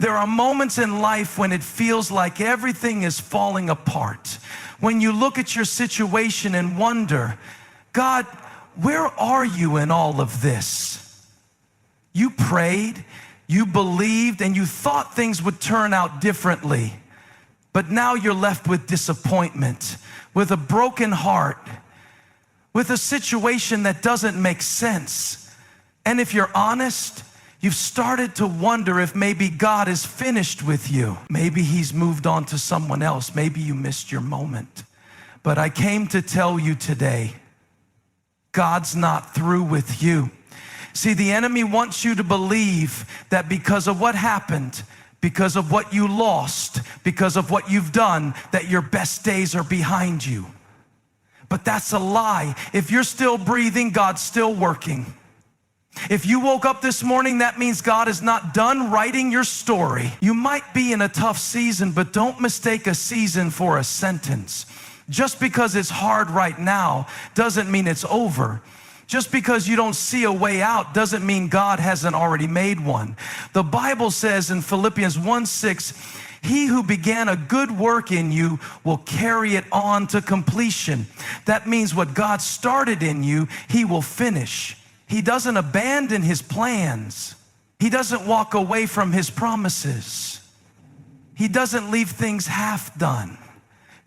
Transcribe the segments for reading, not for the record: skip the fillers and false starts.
There are moments in life when it feels like everything is falling apart. When you look at your situation and wonder, God, where are you in all of this? You prayed, you believed, and you thought things would turn out differently. But now you're left with disappointment, with a broken heart, with a situation that doesn't make sense. And if you're honest, you've started to wonder if maybe God is finished with you. Maybe he's moved on to someone else. Maybe you missed your moment. But I came to tell you today, God's not through with you. See, the enemy wants you to believe that because of what happened, because of what you lost, because of what you've done, that your best days are behind you. But that's a lie. If you're still breathing, God's still working. If you woke up this morning, that means God is not done writing your story. You might be in a tough season, but don't mistake a season for a sentence. Just because it's hard right now doesn't mean it's over. Just because you don't see a way out doesn't mean God hasn't already made one. The Bible says in Philippians 1:6, he who began a good work in you will carry it on to completion. That means what God started in you, he will finish. He doesn't abandon his plans. He doesn't walk away from his promises. He doesn't leave things half done.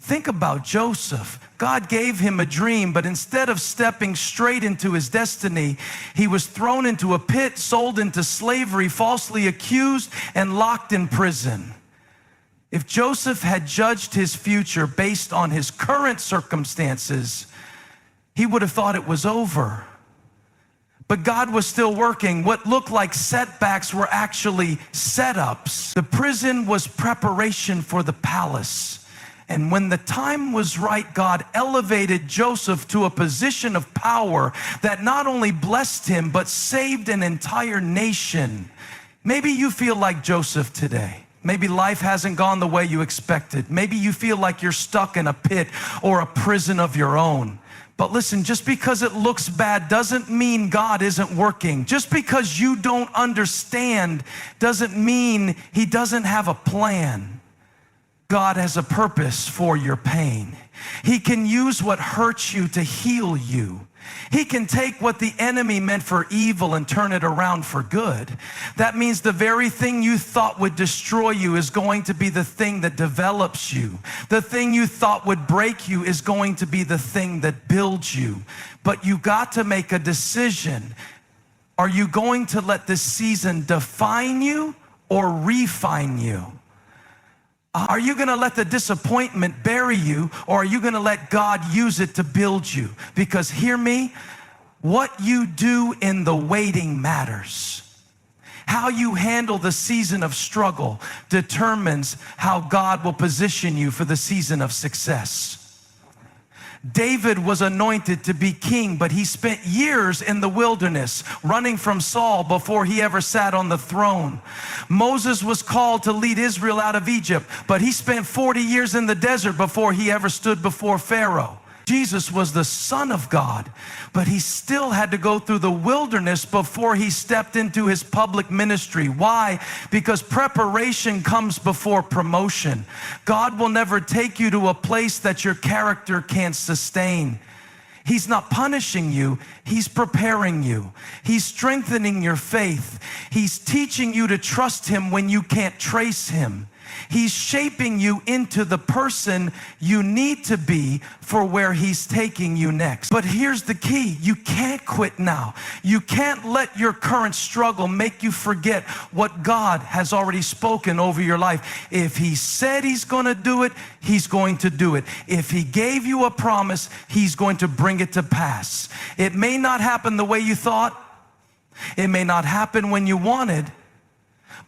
Think about Joseph. God gave him a dream, but instead of stepping straight into his destiny, he was thrown into a pit, sold into slavery, falsely accused, and locked in prison. If Joseph had judged his future based on his current circumstances, he would have thought it was over. But God was still working. What looked like setbacks were actually setups. The prison was preparation for the palace. And when the time was right, God elevated Joseph to a position of power that not only blessed him, but saved an entire nation. Maybe you feel like Joseph today. Maybe life hasn't gone the way you expected. Maybe you feel like you're stuck in a pit or a prison of your own. But listen, just because it looks bad doesn't mean God isn't working. Just because you don't understand doesn't mean he doesn't have a plan. God has a purpose for your pain. He can use what hurts you to heal you. He can take what the enemy meant for evil and turn it around for good. That means the very thing you thought would destroy you is going to be the thing that develops you. The thing you thought would break you is going to be the thing that builds you. But you got to make a decision. Are you going to let this season define you or refine you? Are you going to let the disappointment bury you, or are you going to let God use it to build you? Because hear me, what you do in the waiting matters. How you handle the season of struggle determines how God will position you for the season of success. David was anointed to be king, but he spent years in the wilderness running from Saul before he ever sat on the throne. Moses was called to lead Israel out of Egypt, but he spent 40 years in the desert before he ever stood before Pharaoh. Jesus was the Son of God, but he still had to go through the wilderness before he stepped into his public ministry. Why? Because preparation comes before promotion. God will never take you to a place that your character can't sustain. He's not punishing you, he's preparing you. He's strengthening your faith. He's teaching you to trust him when you can't trace him. He's shaping you into the person you need to be for where he's taking you next. But here's the key. You can't quit now. You can't let your current struggle make you forget what God has already spoken over your life. If he said he's going to do it, he's going to do it. If he gave you a promise, he's going to bring it to pass. It may not happen the way you thought. It may not happen when you wanted.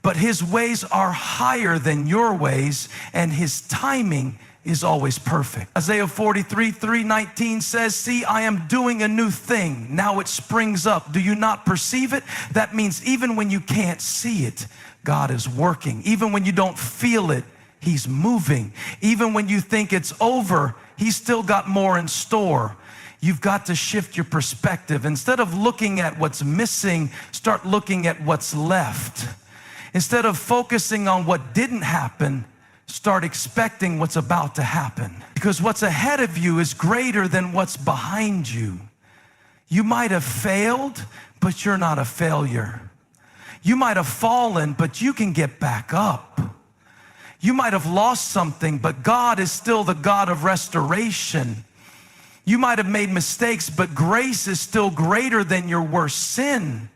But his ways are higher than your ways, and his timing is always perfect. Isaiah 43:3-19 says, see, I am doing a new thing. Now it springs up. Do you not perceive it? That means even when you can't see it, God is working. Even when you don't feel it, he's moving. Even when you think it's over, he's still got more in store. You've got to shift your perspective. Instead of looking at what's missing, start looking at what's left. Instead of focusing on what didn't happen, start expecting what's about to happen. Because what's ahead of you is greater than what's behind you. You might have failed, but you're not a failure. You might have fallen, but you can get back up. You might have lost something, but God is still the God of restoration. You might have made mistakes, but grace is still greater than your worst sin.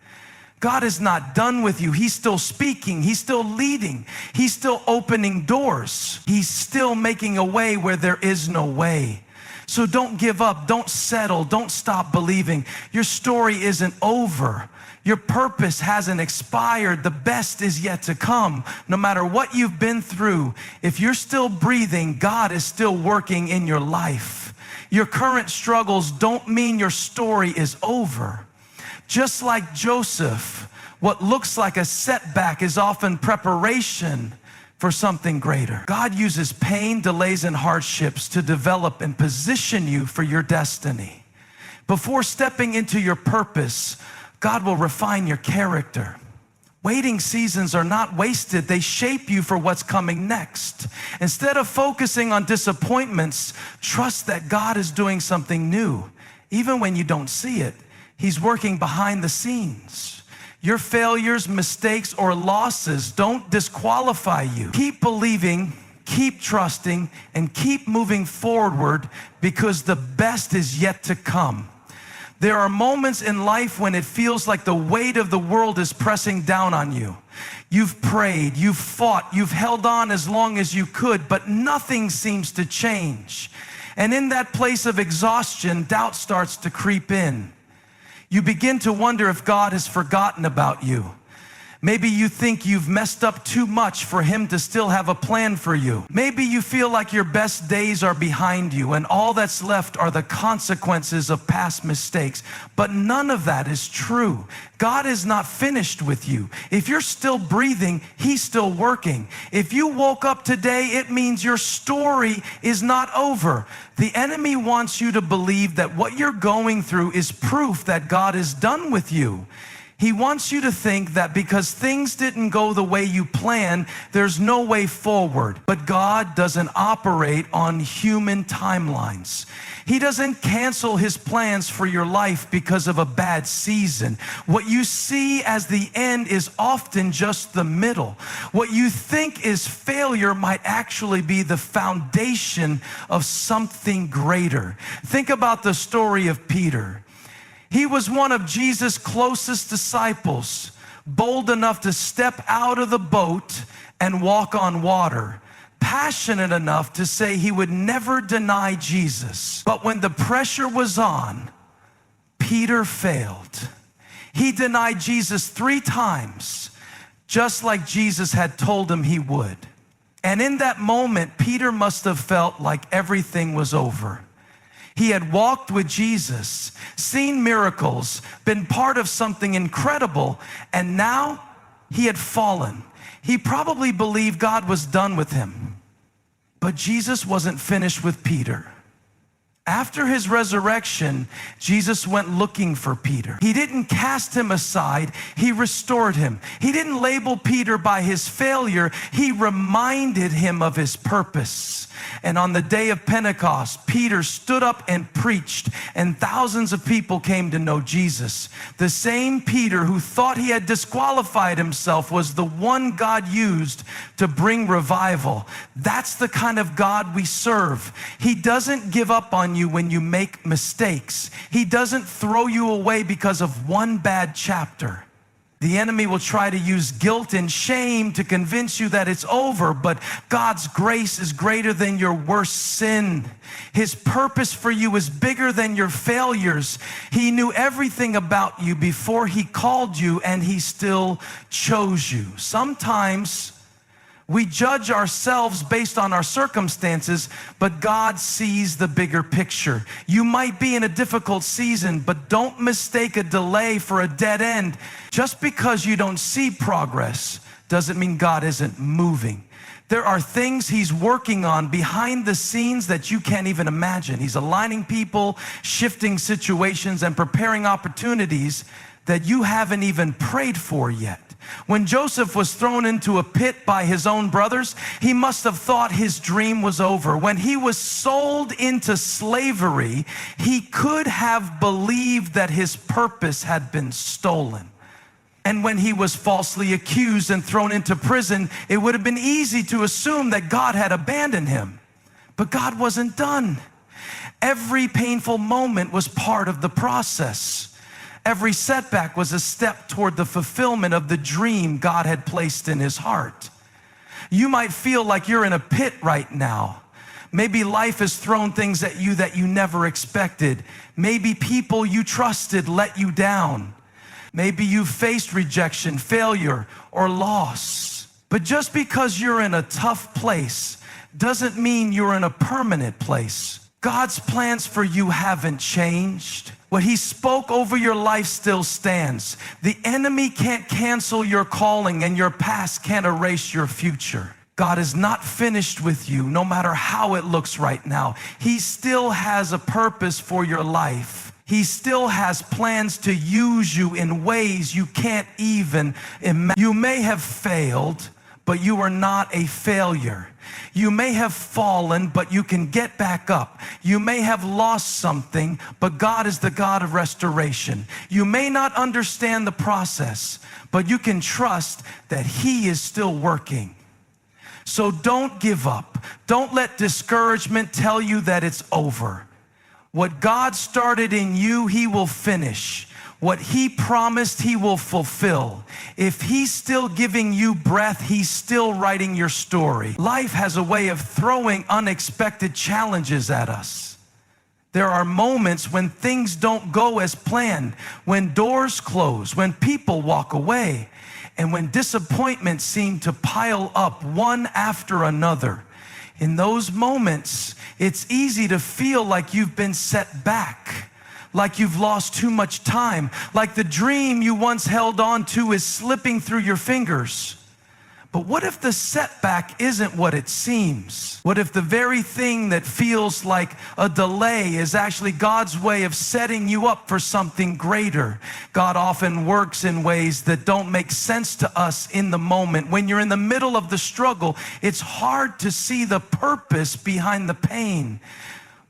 God is not done with you. He's still speaking. He's still leading. He's still opening doors. He's still making a way where there is no way. So don't give up. Don't settle. Don't stop believing. Your story isn't over. Your purpose hasn't expired. The best is yet to come. No matter what you've been through, if you're still breathing, God is still working in your life. Your current struggles don't mean your story is over. Just like Joseph, what looks like a setback is often preparation for something greater. God uses pain, delays, and hardships to develop and position you for your destiny. Before stepping into your purpose, God will refine your character. Waiting seasons are not wasted. They shape you for what's coming next. Instead of focusing on disappointments, trust that God is doing something new. Even when you don't see it, He's working behind the scenes. Your failures, mistakes, or losses don't disqualify you. Keep believing, keep trusting, and keep moving forward because the best is yet to come. There are moments in life when it feels like the weight of the world is pressing down on you. You've prayed, you've fought, you've held on as long as you could, but nothing seems to change. And in that place of exhaustion, doubt starts to creep in. You begin to wonder if God has forgotten about you. Maybe you think you've messed up too much for Him to still have a plan for you. Maybe you feel like your best days are behind you and all that's left are the consequences of past mistakes. But none of that is true. God is not finished with you. If you're still breathing, He's still working. If you woke up today, it means your story is not over. The enemy wants you to believe that what you're going through is proof that God is done with you. He wants you to think that because things didn't go the way you planned, there's no way forward. But God doesn't operate on human timelines. He doesn't cancel His plans for your life because of a bad season. What you see as the end is often just the middle. What you think is failure might actually be the foundation of something greater. Think about the story of Peter. He was one of Jesus' closest disciples, bold enough to step out of the boat and walk on water, passionate enough to say he would never deny Jesus. But when the pressure was on, Peter failed. He denied Jesus 3 times, just like Jesus had told him he would. And in that moment, Peter must have felt like everything was over. He had walked with Jesus, seen miracles, been part of something incredible, and now he had fallen. He probably believed God was done with him. But Jesus wasn't finished with Peter. After his resurrection, Jesus went looking for Peter. He didn't cast him aside, He restored him. He didn't label Peter by his failure, He reminded him of his purpose. And on the day of Pentecost, Peter stood up and preached, and thousands of people came to know Jesus. The same Peter who thought he had disqualified himself was the one God used to bring revival. That's the kind of God we serve. He doesn't give up on you when you make mistakes. He doesn't throw you away because of one bad chapter. The enemy will try to use guilt and shame to convince you that it's over, but God's grace is greater than your worst sin. His purpose for you is bigger than your failures. He knew everything about you before He called you, and He still chose you. Sometimes we judge ourselves based on our circumstances, but God sees the bigger picture. You might be in a difficult season, but don't mistake a delay for a dead end. Just because you don't see progress doesn't mean God isn't moving. There are things He's working on behind the scenes that you can't even imagine. He's aligning people, shifting situations, and preparing opportunities that you haven't even prayed for yet. When Joseph was thrown into a pit by his own brothers, he must have thought his dream was over. When he was sold into slavery, he could have believed that his purpose had been stolen. And when he was falsely accused and thrown into prison, it would have been easy to assume that God had abandoned him. But God wasn't done. Every painful moment was part of the process. Every setback was a step toward the fulfillment of the dream God had placed in his heart. You might feel like you're in a pit right now. Maybe life has thrown things at you that you never expected. Maybe people you trusted let you down. Maybe you faced rejection, failure, or loss. But just because you're in a tough place doesn't mean you're in a permanent place. God's plans for you haven't changed. What he spoke over your life still stands. The enemy can't cancel your calling, and your past can't erase your future. God is not finished with you, no matter how it looks right now. He still has a purpose for your life. He still has plans to use you in ways you can't even imagine. You may have failed, but you are not a failure. You may have fallen, but you can get back up. You may have lost something, but God is the God of restoration. You may not understand the process, but you can trust that he is still working. So don't give up. Don't let discouragement tell you that it's over. What God started in you, he will finish. What he promised, he will fulfill. If he's still giving you breath, he's still writing your story. Life has a way of throwing unexpected challenges at us. There are moments when things don't go as planned, when doors close, when people walk away, and when disappointments seem to pile up one after another. In those moments, it's easy to feel like you've been set back, like you've lost too much time, like the dream you once held on to is slipping through your fingers. But what if the setback isn't what it seems? What if the very thing that feels like a delay is actually God's way of setting you up for something greater? God often works in ways that don't make sense to us in the moment. When you're in the middle of the struggle, it's hard to see the purpose behind the pain.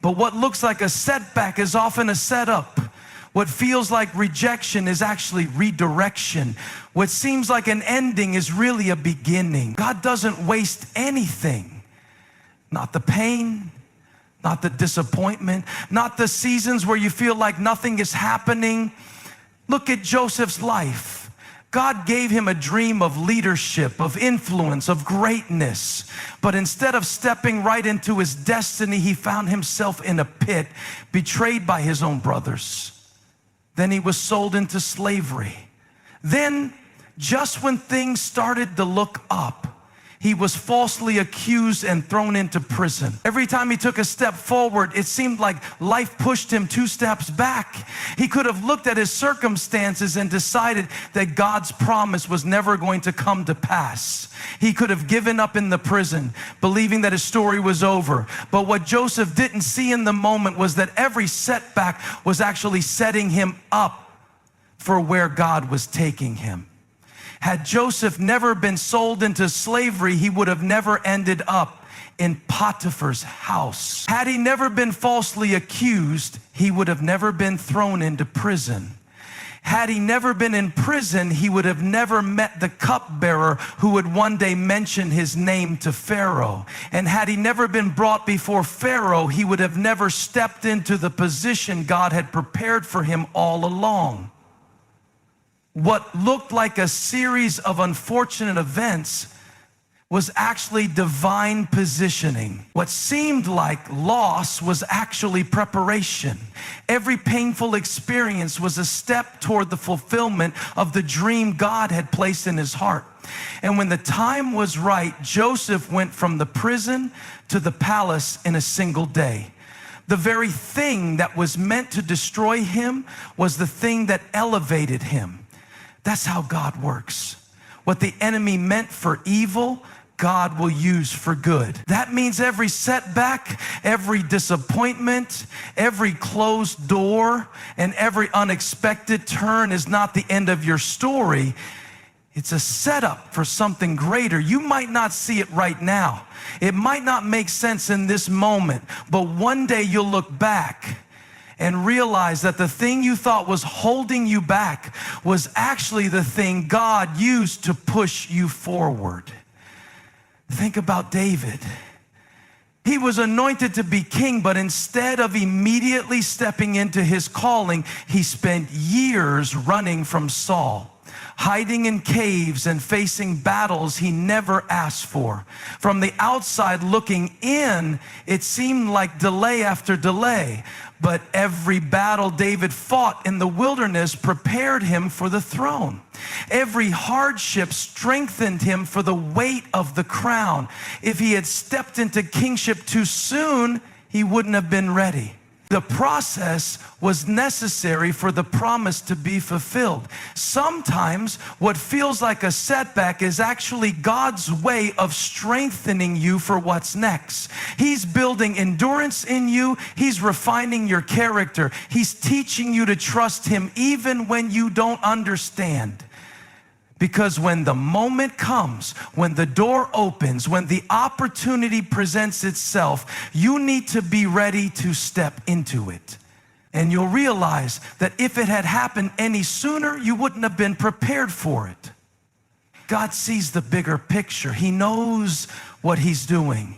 But what looks like a setback is often a setup. What feels like rejection is actually redirection. What seems like an ending is really a beginning. God doesn't waste anything. Not the pain, not the disappointment, not the seasons where you feel like nothing is happening. Look at Joseph's life. God gave him a dream of leadership, of influence, of greatness. But instead of stepping right into his destiny, he found himself in a pit, betrayed by his own brothers. Then he was sold into slavery. Then, just when things started to look up, he was falsely accused and thrown into prison. Every time he took a step forward, it seemed like life pushed him 2 steps back. He could have looked at his circumstances and decided that God's promise was never going to come to pass. He could have given up in the prison, believing that his story was over. But what Joseph didn't see in the moment was that every setback was actually setting him up for where God was taking him. Had Joseph never been sold into slavery, he would have never ended up in Potiphar's house. Had he never been falsely accused, he would have never been thrown into prison. Had he never been in prison, he would have never met the cupbearer who would one day mention his name to Pharaoh. And had he never been brought before Pharaoh, he would have never stepped into the position God had prepared for him all along. What looked like a series of unfortunate events was actually divine positioning. What seemed like loss was actually preparation. Every painful experience was a step toward the fulfillment of the dream God had placed in his heart. And when the time was right, Joseph went from the prison to the palace in a single day. The very thing that was meant to destroy him was the thing that elevated him. That's how God works. What the enemy meant for evil, God will use for good. That means every setback, every disappointment, every closed door, and every unexpected turn is not the end of your story. It's a setup for something greater. You might not see it right now. It might not make sense in this moment, but one day you'll look back and realize that the thing you thought was holding you back was actually the thing God used to push you forward. Think about David. He was anointed to be king, but instead of immediately stepping into his calling, he spent years running from Saul, hiding in caves and facing battles he never asked for. From the outside looking in, it seemed like delay after delay, but every battle David fought in the wilderness prepared him for the throne. Every hardship strengthened him for the weight of the crown. If he had stepped into kingship too soon, he wouldn't have been ready. The process was necessary for the promise to be fulfilled. Sometimes what feels like a setback is actually God's way of strengthening you for what's next. He's building endurance in you. He's refining your character. He's teaching you to trust Him even when you don't understand. Because when the moment comes, when the door opens, when the opportunity presents itself, you need to be ready to step into it. And you'll realize that if it had happened any sooner, you wouldn't have been prepared for it. God sees the bigger picture. He knows what He's doing.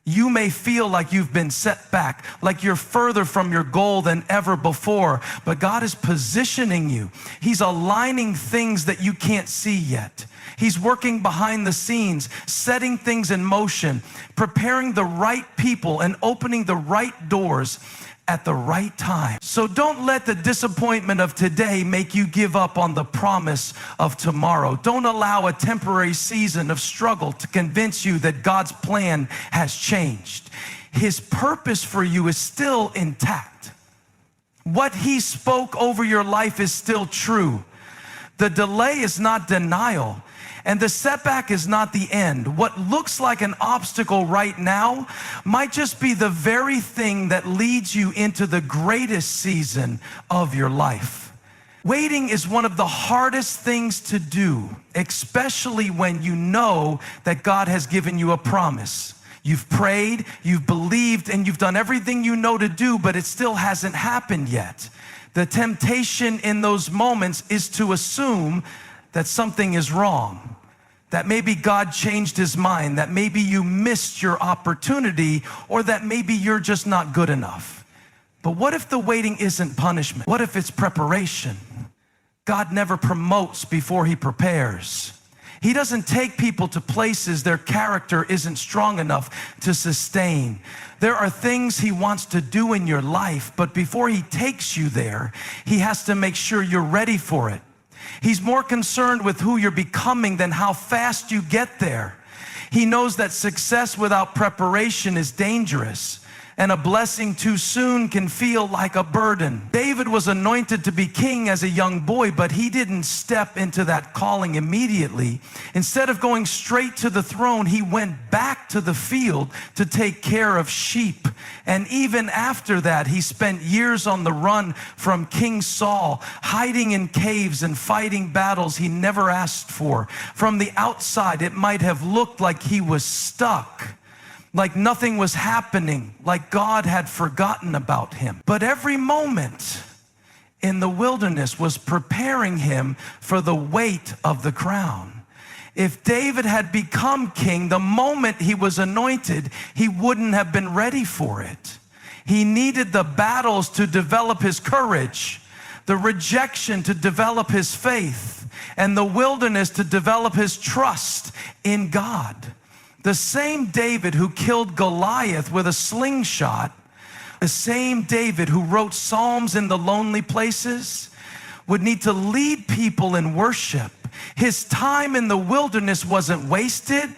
You may feel like you've been set back, like you're further from your goal than ever before, but God is positioning you. He's aligning things that you can't see yet. He's working behind the scenes, setting things in motion, preparing the right people and opening the right doors at the right time. So don't let the disappointment of today make you give up on the promise of tomorrow. Don't allow a temporary season of struggle to convince you that God's plan has changed. His purpose for you is still intact. What He spoke over your life is still true. The delay is not denial. And the setback is not the end. What looks like an obstacle right now might just be the very thing that leads you into the greatest season of your life. Waiting is one of the hardest things to do, especially when you know that God has given you a promise. You've prayed, you've believed, and you've done everything you know to do, but it still hasn't happened yet. The temptation in those moments is to assume that something is wrong, that maybe God changed His mind, that maybe you missed your opportunity, or that maybe you're just not good enough. But what if the waiting isn't punishment? What if it's preparation? God never promotes before He prepares. He doesn't take people to places their character isn't strong enough to sustain. There are things He wants to do in your life, but before He takes you there, He has to make sure you're ready for it. He's more concerned with who you're becoming than how fast you get there. He knows that success without preparation is dangerous, and a blessing too soon can feel like a burden. David was anointed to be king as a young boy, but he didn't step into that calling immediately. Instead of going straight to the throne, he went back to the field to take care of sheep. And even after that, he spent years on the run from King Saul, hiding in caves and fighting battles he never asked for. From the outside, it might have looked like he was stuck, like nothing was happening, like God had forgotten about him. But every moment in the wilderness was preparing him for the weight of the crown. If David had become king the moment he was anointed, he wouldn't have been ready for it. He needed the battles to develop his courage, the rejection to develop his faith, and the wilderness to develop his trust in God. The same David who killed Goliath with a slingshot, the same David who wrote Psalms in the lonely places, would need to lead people in worship. His time in the wilderness wasn't wasted.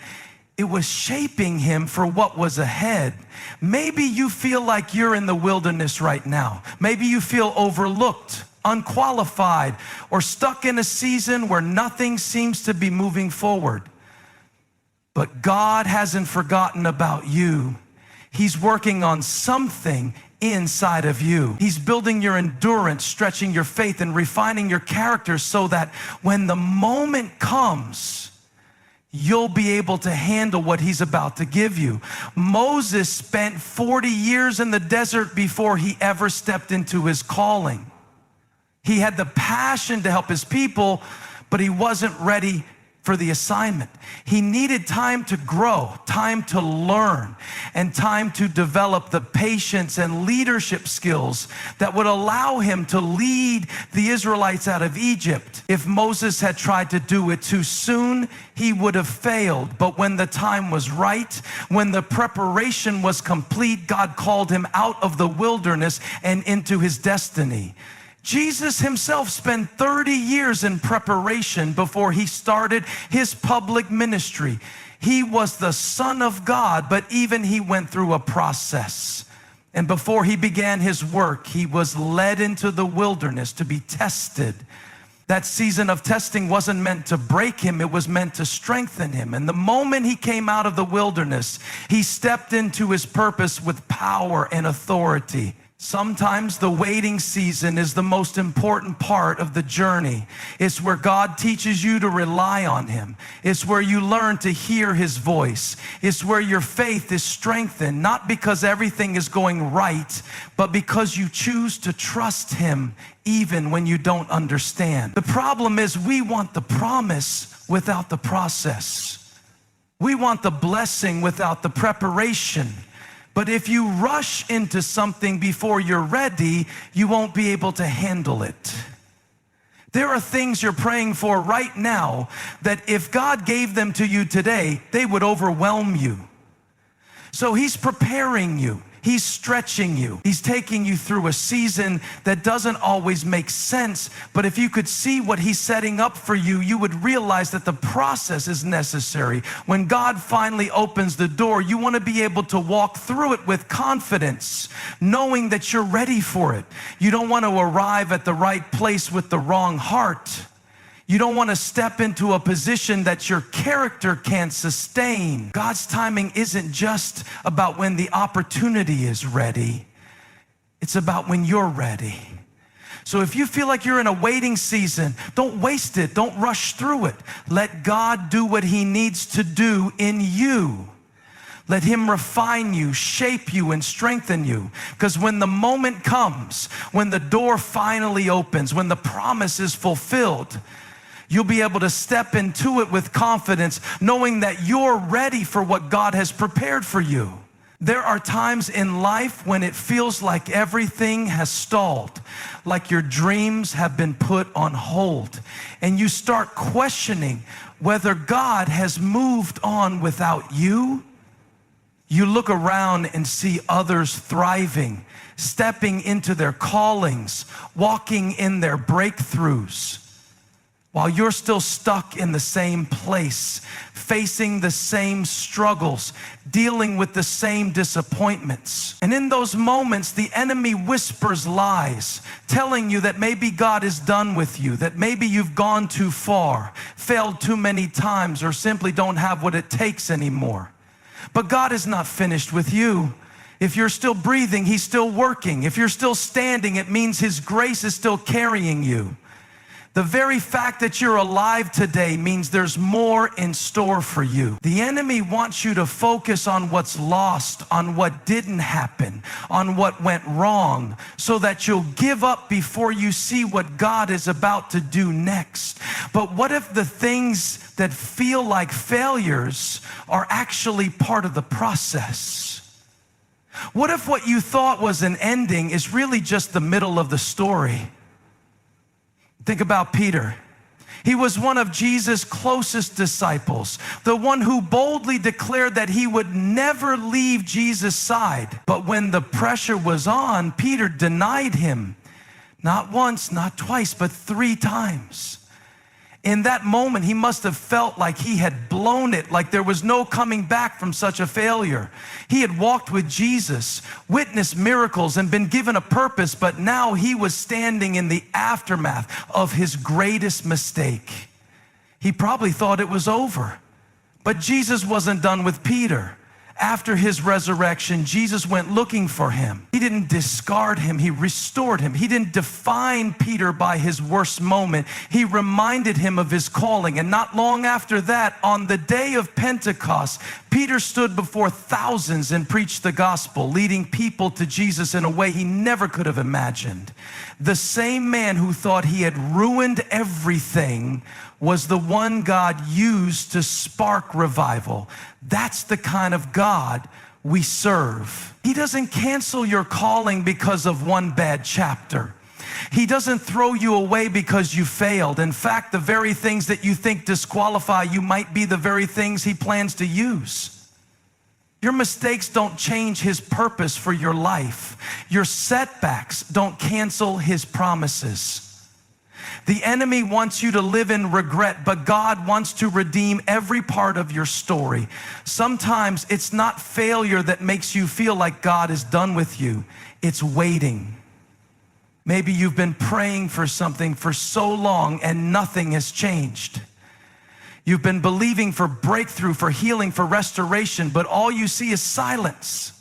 It was shaping him for what was ahead. Maybe you feel like you're in the wilderness right now. Maybe you feel overlooked, unqualified, or stuck in a season where nothing seems to be moving forward. But God hasn't forgotten about you. He's working on something inside of you. He's building your endurance, stretching your faith, and refining your character so that when the moment comes, you'll be able to handle what he's about to give you. Moses spent 40 years in the desert before he ever stepped into his calling. He had the passion to help his people, but he wasn't ready for the assignment. He needed time to grow, time to learn, and time to develop the patience and leadership skills that would allow him to lead the Israelites out of Egypt. If Moses had tried to do it too soon, he would have failed. But when the time was right, when the preparation was complete, God called him out of the wilderness and into his destiny. Jesus himself spent 30 years in preparation before he started his public ministry. He was the Son of God, but even he went through a process. And before he began his work, he was led into the wilderness to be tested. That season of testing wasn't meant to break him, it was meant to strengthen him. And the moment he came out of the wilderness, he stepped into his purpose with power and authority. Sometimes the waiting season is the most important part of the journey. It's where God teaches you to rely on him. It's where you learn to hear his voice. It's where your faith is strengthened, not because everything is going right, but because you choose to trust him even when you don't understand. The problem is we want the promise without the process. We want the blessing without the preparation. But if you rush into something before you're ready, you won't be able to handle it. There are things you're praying for right now that if God gave them to you today, they would overwhelm you. So he's preparing you. He's stretching you. He's taking you through a season that doesn't always make sense, but if you could see what he's setting up for you, you would realize that the process is necessary. When God finally opens the door, you want to be able to walk through it with confidence, knowing that you're ready for it. You don't want to arrive at the right place with the wrong heart. You don't want to step into a position that your character can't sustain. God's timing isn't just about when the opportunity is ready. It's about when you're ready. So if you feel like you're in a waiting season, don't waste it. Don't rush through it. Let God do what he needs to do in you. Let him refine you, shape you, and strengthen you. Because when the moment comes, when the door finally opens, when the promise is fulfilled, you'll be able to step into it with confidence, knowing that you're ready for what God has prepared for you. There are times in life when it feels like everything has stalled, like your dreams have been put on hold, and you start questioning whether God has moved on without you. You look around and see others thriving, stepping into their callings, walking in their breakthroughs, while you're still stuck in the same place, facing the same struggles, dealing with the same disappointments. And in those moments, the enemy whispers lies, telling you that maybe God is done with you, that maybe you've gone too far, failed too many times, or simply don't have what it takes anymore. But God is not finished with you. If you're still breathing, he's still working. If you're still standing, it means his grace is still carrying you. The very fact that you're alive today means there's more in store for you. The enemy wants you to focus on what's lost, on what didn't happen, on what went wrong, so that you'll give up before you see what God is about to do next. But what if the things that feel like failures are actually part of the process? What if what you thought was an ending is really just the middle of the story? Think about Peter. He was one of Jesus' closest disciples, the one who boldly declared that he would never leave Jesus' side. But when the pressure was on, Peter denied him. Not once, not twice, but 3 times. In that moment, he must have felt like he had blown it, like there was no coming back from such a failure. He had walked with Jesus, witnessed miracles, and been given a purpose, but now he was standing in the aftermath of his greatest mistake. He probably thought it was over. But Jesus wasn't done with Peter. After his resurrection, Jesus went looking for him. He didn't discard him, he restored him. He didn't define Peter by his worst moment. He reminded him of his calling. And not long after that, on the day of Pentecost, Peter stood before thousands and preached the gospel, leading people to Jesus in a way he never could have imagined. The same man who thought he had ruined everything was the one God used to spark revival. That's the kind of God we serve. He doesn't cancel your calling because of one bad chapter. He doesn't throw you away because you failed. In fact, the very things that you think disqualify you might be the very things he plans to use. Your mistakes don't change his purpose for your life. Your setbacks don't cancel his promises. The enemy wants you to live in regret, but God wants to redeem every part of your story. Sometimes it's not failure that makes you feel like God is done with you. It's waiting. Maybe you've been praying for something for so long and nothing has changed. You've been believing for breakthrough, for healing, for restoration, but all you see is silence.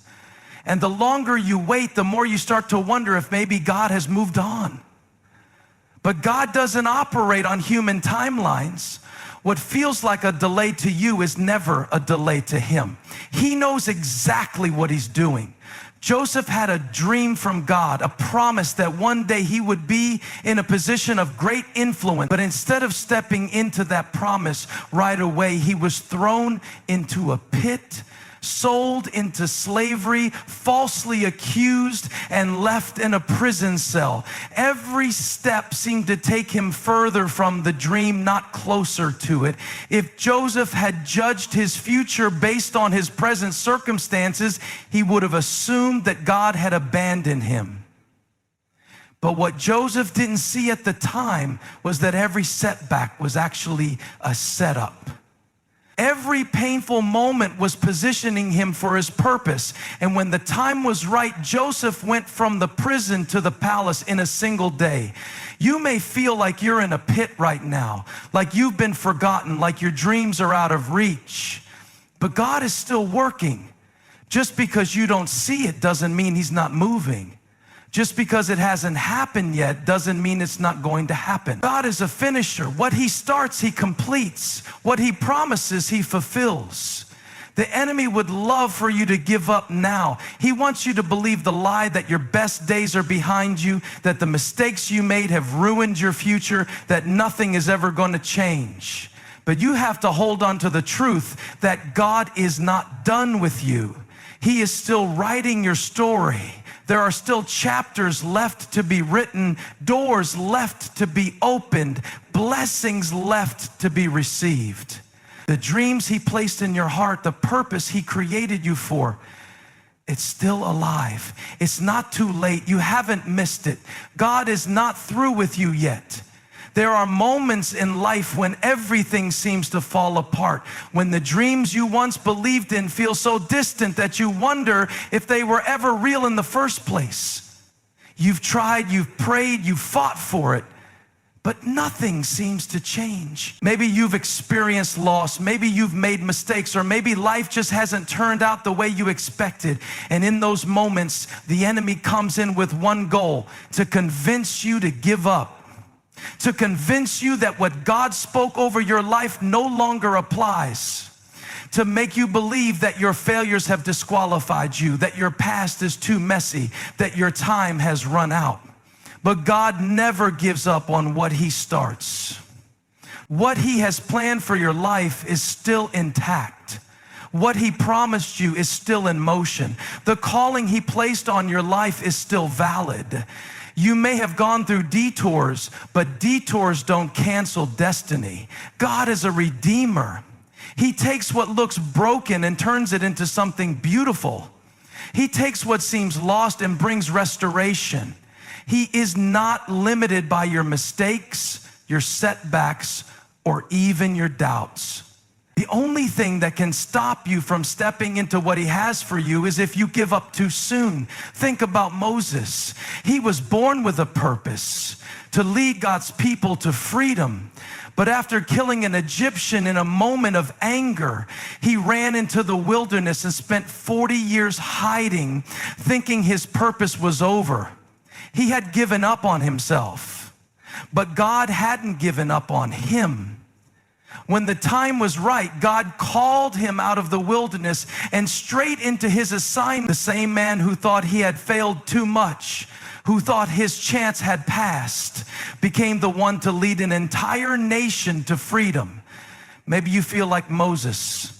And the longer you wait, the more you start to wonder if maybe God has moved on. But God doesn't operate on human timelines. What feels like a delay to you is never a delay to him. He knows exactly what he's doing. Joseph had a dream from God, a promise that one day he would be in a position of great influence. But instead of stepping into that promise right away, he was thrown into a pit, sold into slavery, falsely accused, and left in a prison cell. Every step seemed to take him further from the dream, not closer to it. If Joseph had judged his future based on his present circumstances, he would have assumed that God had abandoned him. But what Joseph didn't see at the time was that every setback was actually a setup. Every painful moment was positioning him for his purpose. And when the time was right, Joseph went from the prison to the palace in a single day. You may feel like you're in a pit right now, like you've been forgotten, like your dreams are out of reach. But God is still working. Just because you don't see it doesn't mean he's not moving. Just because it hasn't happened yet doesn't mean it's not going to happen. God is a finisher. What he starts, he completes. What he promises, he fulfills. The enemy would love for you to give up now. He wants you to believe the lie that your best days are behind you, that the mistakes you made have ruined your future, that nothing is ever going to change. But you have to hold on to the truth that God is not done with you. He is still writing your story. There are still chapters left to be written, doors left to be opened, blessings left to be received. The dreams he placed in your heart, the purpose he created you for, it's still alive. It's not too late. You haven't missed it. God is not through with you yet. There are moments in life when everything seems to fall apart, when the dreams you once believed in feel so distant that you wonder if they were ever real in the first place. You've tried, you've prayed, you've fought for it, but nothing seems to change. Maybe you've experienced loss, maybe you've made mistakes, or maybe life just hasn't turned out the way you expected. And in those moments, the enemy comes in with one goal: to convince you to give up. To convince you that what God spoke over your life no longer applies. To make you believe that your failures have disqualified you, that your past is too messy, that your time has run out. But God never gives up on what he starts. What he has planned for your life is still intact. What he promised you is still in motion. The calling he placed on your life is still valid. You may have gone through detours, but detours don't cancel destiny. God is a redeemer. He takes what looks broken and turns it into something beautiful. He takes what seems lost and brings restoration. He is not limited by your mistakes, your setbacks, or even your doubts. The only thing that can stop you from stepping into what he has for you is if you give up too soon. Think about Moses. He was born with a purpose to lead God's people to freedom. But after killing an Egyptian in a moment of anger, he ran into the wilderness and spent 40 years hiding, thinking his purpose was over. He had given up on himself, but God hadn't given up on him. When the time was right, God called him out of the wilderness and straight into his assignment. The same man who thought he had failed too much, who thought his chance had passed, became the one to lead an entire nation to freedom. Maybe you feel like Moses.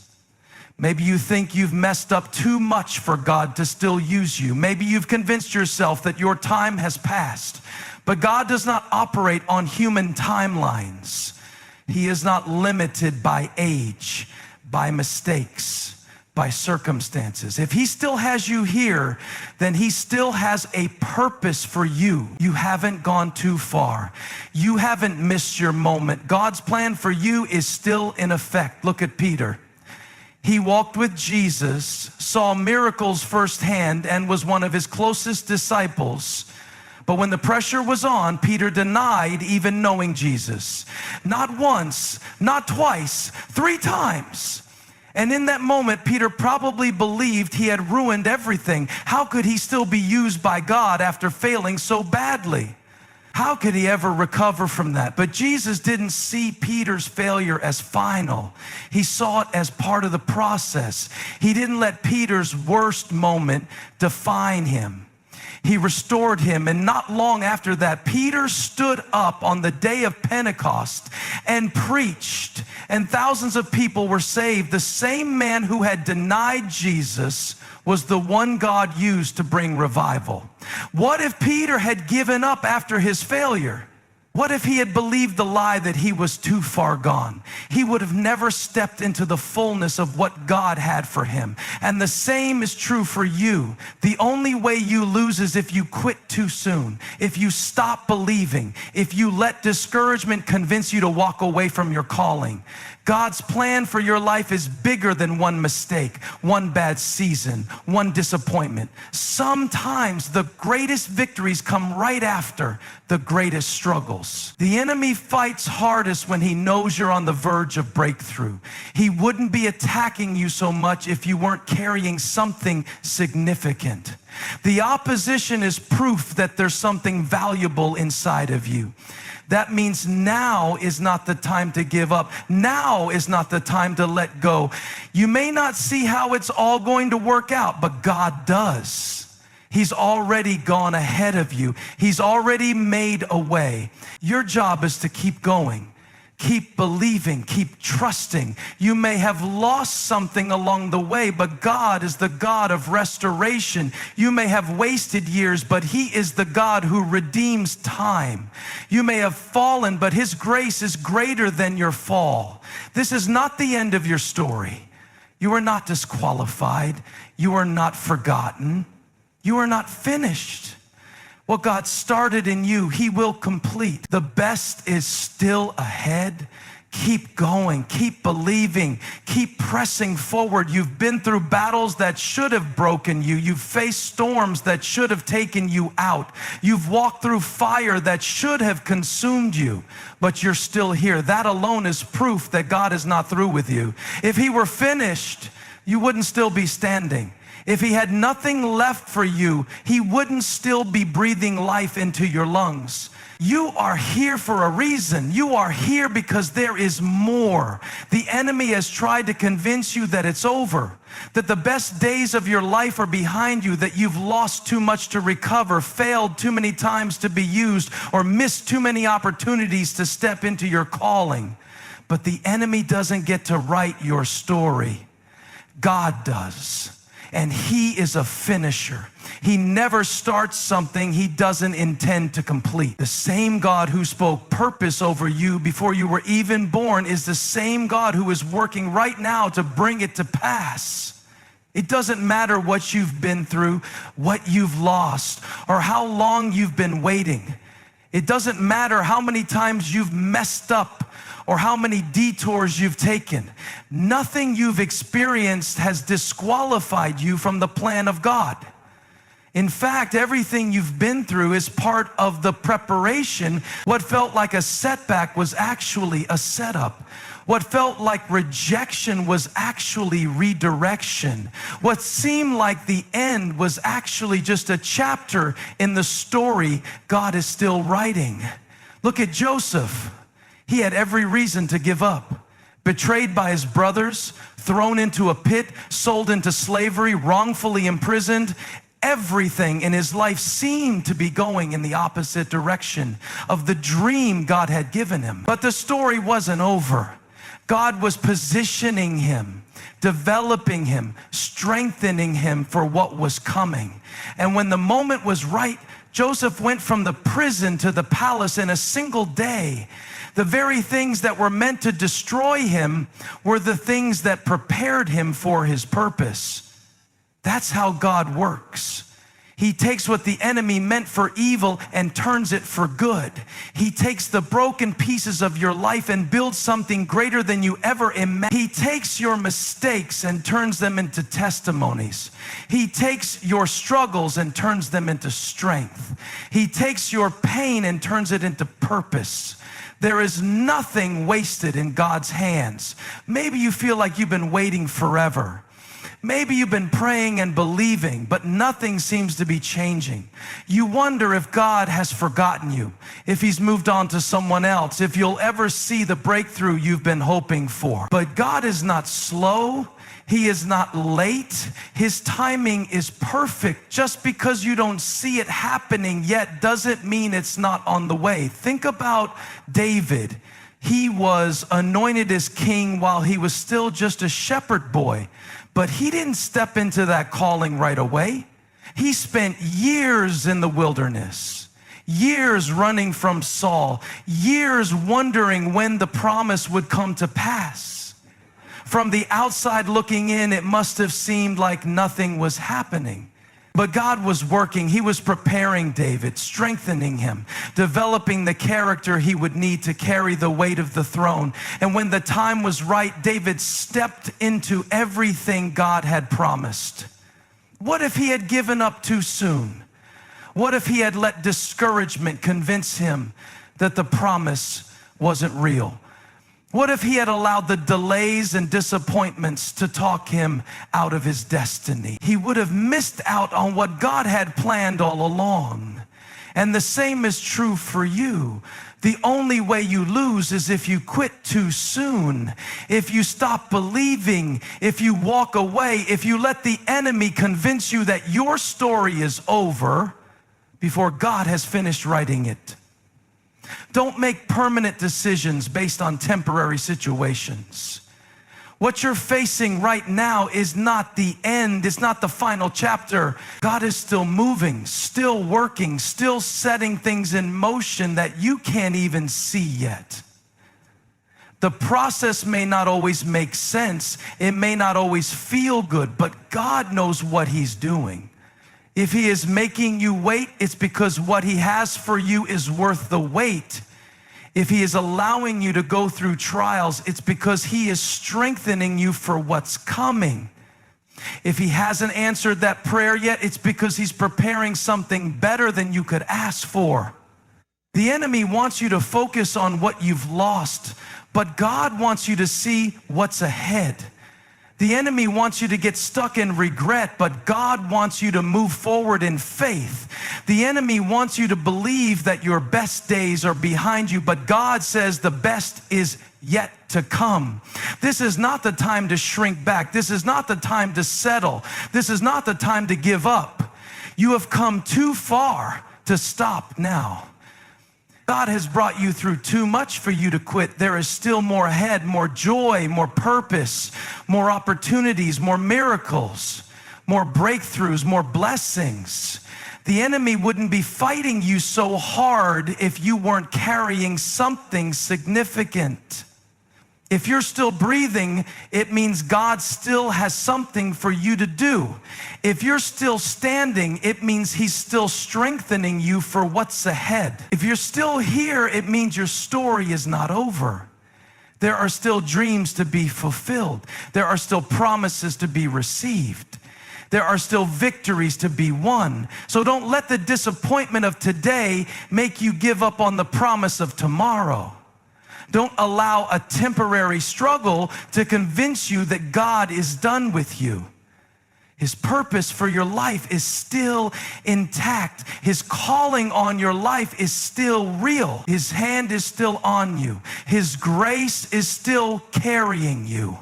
Maybe you think you've messed up too much for God to still use you. Maybe you've convinced yourself that your time has passed. But God does not operate on human timelines. He is not limited by age, by mistakes, by circumstances. If he still has you here, then he still has a purpose for you. You haven't gone too far. You haven't missed your moment. God's plan for you is still in effect. Look at Peter. He walked with Jesus, saw miracles firsthand, and was one of his closest disciples. But when the pressure was on, Peter denied even knowing Jesus. Not once, not twice, 3 times. And in that moment, Peter probably believed he had ruined everything. How could he still be used by God after failing so badly? How could he ever recover from that? But Jesus didn't see Peter's failure as final. He saw it as part of the process. He didn't let Peter's worst moment define him. He restored him, and not long after that, Peter stood up on the day of Pentecost and preached, and thousands of people were saved. The same man who had denied Jesus was the one God used to bring revival. What if Peter had given up after his failure? What if he had believed the lie that he was too far gone? He would have never stepped into the fullness of what God had for him. And the same is true for you. The only way you lose is if you quit too soon, if you stop believing, if you let discouragement convince you to walk away from your calling. God's plan for your life is bigger than one mistake, one bad season, one disappointment. Sometimes the greatest victories come right after the greatest struggles. The enemy fights hardest when he knows you're on the verge of breakthrough. He wouldn't be attacking you so much if you weren't carrying something significant. The opposition is proof that there's something valuable inside of you. That means now is not the time to give up. Now is not the time to let go. You may not see how it's all going to work out, but God does. He's already gone ahead of you. He's already made a way. Your job is to keep going. Keep believing, keep trusting. You may have lost something along the way, but God is the God of restoration. You may have wasted years, but He is the God who redeems time. You may have fallen, but His grace is greater than your fall. This is not the end of your story. You are not disqualified. You are not forgotten. You are not finished. What God started in you, He will complete. The best is still ahead. Keep going, keep believing, keep pressing forward. You've been through battles that should have broken you. You've faced storms that should have taken you out. You've walked through fire that should have consumed you, but you're still here. That alone is proof that God is not through with you. If He were finished, you wouldn't still be standing. If He had nothing left for you, He wouldn't still be breathing life into your lungs. You are here for a reason. You are here because there is more. The enemy has tried to convince you that it's over, that the best days of your life are behind you, that you've lost too much to recover, failed too many times to be used, or missed too many opportunities to step into your calling. But the enemy doesn't get to write your story. God does. And He is a finisher. He never starts something He doesn't intend to complete. The same God who spoke purpose over you before you were even born is the same God who is working right now to bring it to pass. It doesn't matter what you've been through, what you've lost, or how long you've been waiting. It doesn't matter how many times you've messed up or how many detours you've taken. Nothing you've experienced has disqualified you from the plan of God. In fact, everything you've been through is part of the preparation. What felt like a setback was actually a setup. What felt like rejection was actually redirection. What seemed like the end was actually just a chapter in the story God is still writing. Look at Joseph. He had every reason to give up. Betrayed by his brothers, thrown into a pit, sold into slavery, wrongfully imprisoned. Everything in his life seemed to be going in the opposite direction of the dream God had given him. But the story wasn't over. God was positioning him, developing him, strengthening him for what was coming. And when the moment was right, Joseph went from the prison to the palace in a single day. The very things that were meant to destroy him were the things that prepared him for his purpose. That's how God works. He takes what the enemy meant for evil and turns it for good. He takes the broken pieces of your life and builds something greater than you ever imagined. He takes your mistakes and turns them into testimonies. He takes your struggles and turns them into strength. He takes your pain and turns it into purpose. There is nothing wasted in God's hands. Maybe you feel like you've been waiting forever. Maybe you've been praying and believing, but nothing seems to be changing. You wonder if God has forgotten you, if he's moved on to someone else, if you'll ever see the breakthrough you've been hoping for. But God is not slow. He is not late. His timing is perfect. Just because you don't see it happening yet doesn't mean it's not on the way. Think about David. He was anointed as king while he was still just a shepherd boy. But he didn't step into that calling right away. He spent years in the wilderness, years running from Saul, years wondering when the promise would come to pass. From the outside looking in, it must have seemed like nothing was happening. But God was working. He was preparing David, strengthening him, developing the character he would need to carry the weight of the throne. And when the time was right, David stepped into everything God had promised. What if he had given up too soon? What if he had let discouragement convince him that the promise wasn't real? What if he had allowed the delays and disappointments to talk him out of his destiny? He would have missed out on what God had planned all along. And the same is true for you. The only way you lose is if you quit too soon, if you stop believing, if you walk away, if you let the enemy convince you that your story is over before God has finished writing it. Don't make permanent decisions based on temporary situations. What you're facing right now is not the end. It's not the final chapter. God is still moving, still working, still setting things in motion that you can't even see yet. The process may not always make sense. It may not always feel good, but God knows what he's doing. If he is making you wait, it's because what he has for you is worth the wait. If he is allowing you to go through trials, it's because he is strengthening you for what's coming. If he hasn't answered that prayer yet, it's because he's preparing something better than you could ask for. The enemy wants you to focus on what you've lost, but God wants you to see what's ahead. The enemy wants you to get stuck in regret, but God wants you to move forward in faith. The enemy wants you to believe that your best days are behind you, but God says the best is yet to come. This is not the time to shrink back. This is not the time to settle. This is not the time to give up. You have come too far to stop now. God has brought you through too much for you to quit. There is still more ahead, more joy, more purpose, more opportunities, more miracles, more breakthroughs, more blessings. The enemy wouldn't be fighting you so hard if you weren't carrying something significant. If you're still breathing, it means God still has something for you to do. If you're still standing, it means he's still strengthening you for what's ahead. If you're still here, it means your story is not over. There are still dreams to be fulfilled. There are still promises to be received. There are still victories to be won. So don't let the disappointment of today make you give up on the promise of tomorrow. Don't allow a temporary struggle to convince you that God is done with you. His purpose for your life is still intact. His calling on your life is still real. His hand is still on you. His grace is still carrying you.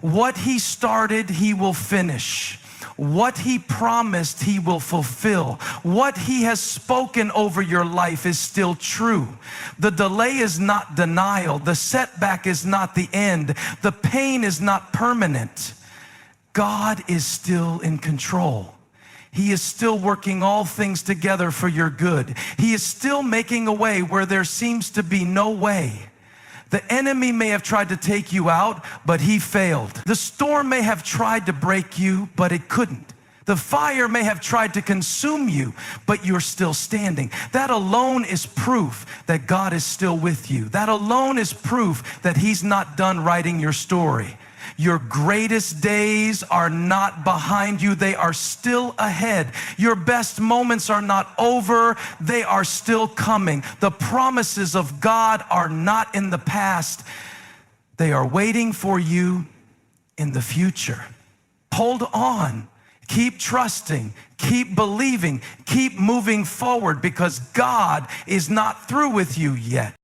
What He started, He will finish. What He promised, He will fulfill. What He has spoken over your life is still true. The delay is not denial. The setback is not the end. The pain is not permanent. God is still in control. He is still working all things together for your good. He is still making a way where there seems to be no way. The enemy may have tried to take you out, but he failed. The storm may have tried to break you, but it couldn't. The fire may have tried to consume you, but you're still standing. That alone is proof that God is still with you. That alone is proof that He's not done writing your story. Your greatest days are not behind you. They are still ahead. Your best moments are not over. They are still coming. The promises of God are not in the past. They are waiting for you in the future. Hold on. Keep trusting. Keep believing. Keep moving forward, because God is not through with you yet.